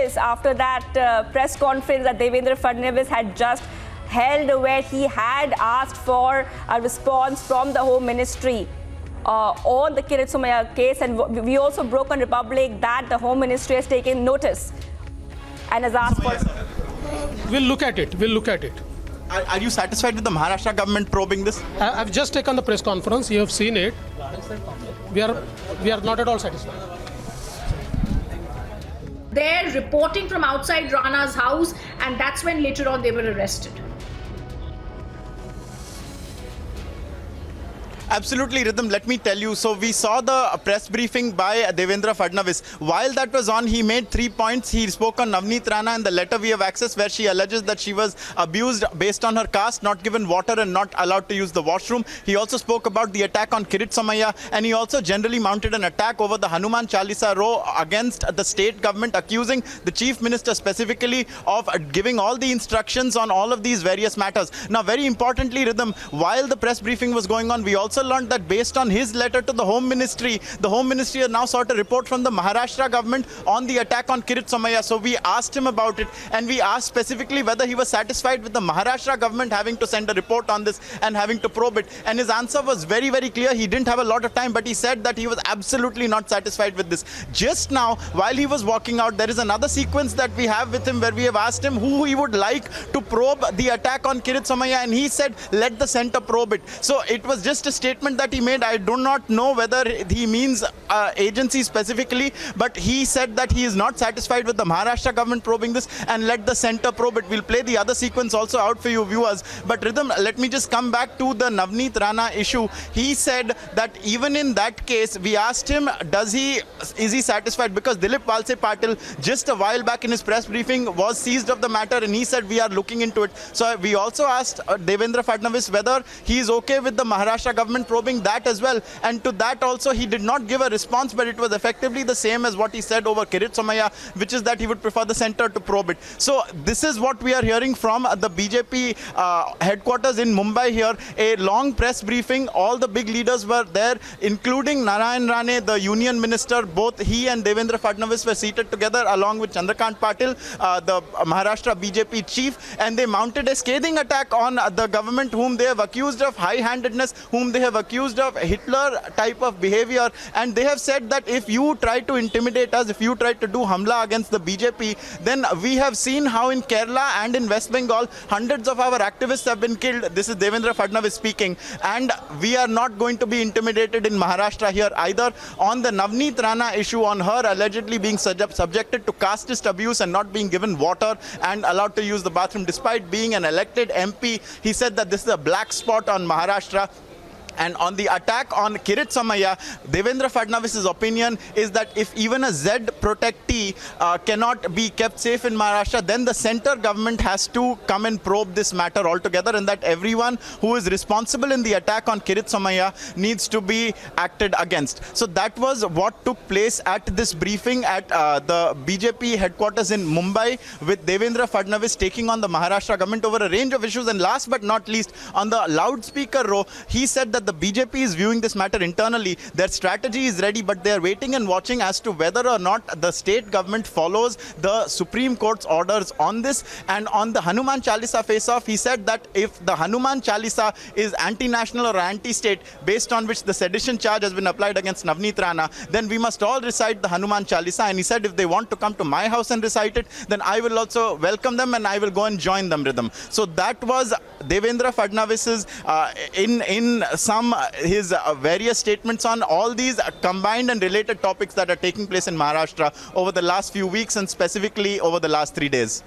Fadnavis after that press conference that Devendra Fadnavis had just held, where he had asked for a response from the Home Ministry on the Kirit Somaiya case. And we also broke on Republic that the Home Ministry has taken notice and has asked for... We'll look at it. Are you satisfied with the Maharashtra government probing this? I've just taken the press conference. You have seen it. We are not at all satisfied. They're reporting from outside Rana's house, and that's when later on they were arrested. Absolutely, Rhythm. Let me tell you. So we saw the press briefing by Devendra Fadnavis. While that was on, he made 3 points. He spoke on Navneet Rana and the letter we have access, where she alleges that she was abused based on her caste, not given water and not allowed to use the washroom. He also spoke about the attack on Kirit Somaiya, and he also generally mounted an attack over the Hanuman Chalisa row against the state government, accusing the chief minister specifically of giving all the instructions on all of these various matters. Now, very importantly, Rhythm, while the press briefing was going on, we also learned that based on his letter to the Home Ministry has now sought a report from the Maharashtra government on the attack on Kirit Somaiya. So we asked him about it, and we asked specifically whether he was satisfied with the Maharashtra government having to send a report on this and having to probe it. And his answer was very, very clear. He didn't have a lot of time, but he said that he was absolutely not satisfied with this. Just now, while he was walking out, there is another sequence that we have with him where we have asked him who he would like to probe the attack on Kirit Somaiya, and he said, let the center probe it. So it was just a statement that he made. I do not know whether he means agency specifically, but he said that he is not satisfied with the Maharashtra government probing this and let the center probe it. We'll play the other sequence also out for you viewers. But Rhythm, let me just come back to the Navneet Rana issue. He said that even in that case, we asked him, is he satisfied? Because Dilip Walse Patil just a while back in his press briefing was seized of the matter, and he said we are looking into it. So we also asked Devendra Fadnavis whether he is okay with the Maharashtra government probing that as well, and to that also he did not give a response, but it was effectively the same as what he said over Kirit Somaiya, which is that he would prefer the center to probe it. So this is what we are hearing from the BJP headquarters in Mumbai here. A long press briefing, all the big leaders were there, including Narayan Rane, the union minister. Both he and Devendra Fadnavis were seated together along with Chandrakant Patil, the Maharashtra BJP chief, and they mounted a scathing attack on the government, whom they have accused of high-handedness, whom they have accused of Hitler type of behavior. And they have said that if you try to intimidate us, if you try to do hamla against the BJP, then we have seen how in Kerala and in West Bengal, hundreds of our activists have been killed. This is Devendra Fadnavis speaking. And we are not going to be intimidated in Maharashtra here either. On the Navneet Rana issue, on her allegedly being subjected to casteist abuse and not being given water and allowed to use the bathroom despite being an elected MP, he said that this is a black spot on Maharashtra. And on the attack on Kirit Somaiya, Devendra Fadnavis' opinion is that if even a Z protectee cannot be kept safe in Maharashtra, then the center government has to come and probe this matter altogether, and that everyone who is responsible in the attack on Kirit Somaiya needs to be acted against. So that was what took place at this briefing at the BJP headquarters in Mumbai, with Devendra Fadnavis taking on the Maharashtra government over a range of issues. And last but not least, on the loudspeaker row, he said that the BJP is viewing this matter internally. Their strategy is ready, but they are waiting and watching as to whether or not the state government follows the Supreme Court's orders on this. And on the Hanuman Chalisa face-off, he said that if the Hanuman Chalisa is anti-national or anti-state, based on which the sedition charge has been applied against Navneet Rana, then we must all recite the Hanuman Chalisa. And he said if they want to come to my house and recite it, then I will also welcome them and I will go and join them, Rhythm. So that was Devendra Fadnavis's his various statements on all these combined and related topics that are taking place in Maharashtra over the last few weeks and specifically over the last 3 days.